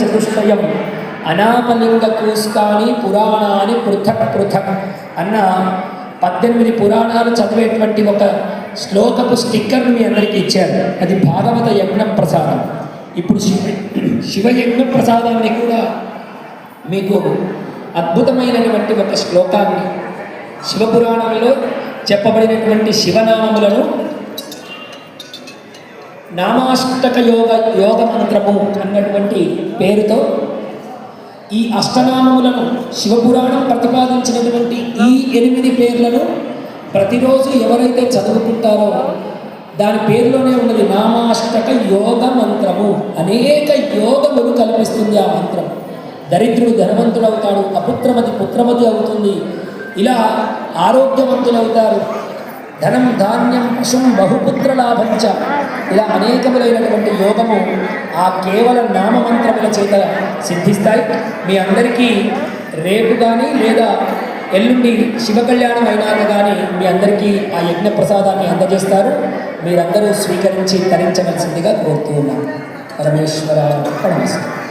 చతుష్టయం అనామలింగ కూస్కాని పురాణాన్ని పృథక్ పృథక్ అన్న 18 పురాణాలు చదివేటువంటి ఒక శ్లోకపు స్టిక్కర్ని మీ అందరికీ ఇచ్చారు. అది భాగవత యజ్ఞ ప్రసాదం. ఇప్పుడు శివయజ్ఞ ప్రసాదాన్ని కూడా మీకు అద్భుతమైనటువంటి ఒక శ్లోకాన్ని శివపురాణంలో చెప్పబడినటువంటి శివనామములను నామాష్టక యోగ మంత్రము అన్నటువంటి పేరుతో ఈ అష్టనామములను శివపురాణం ప్రతిపాదించినటువంటి ఈ 8 పేర్లను ప్రతిరోజు ఎవరైతే చదువుకుంటారో దాని పేరులోనే ఉన్నది నామాష్టక యోగ మంత్రము. అనేక యోగములు కల్పిస్తుంది ఆ మంత్రం. దరిద్రుడు ధనవంతుడు అవుతాడు, అపుత్రమతి పుత్రమతి అవుతుంది, ఇలా ఆరోగ్యవంతులు అవుతారు, ధనం ధాన్యం పశుం బహుపుత్ర లాభంచ, ఇలా అనేకములైనటువంటి యోగము ఆ కేవల నామమంత్రముల చేత సిద్ధిస్తాయి. మీ అందరికీ రేపు కానీ లేదా ఎల్లుండి శివ కళ్యాణం అయినాక కానీ మీ అందరికీ ఆ యజ్ఞ ప్రసాదాన్ని అందజేస్తారు. మీరందరూ స్వీకరించి తరించవలసిందిగా కోరుతూ ఉన్నాం. పరమేశ్వర నమస్కారం.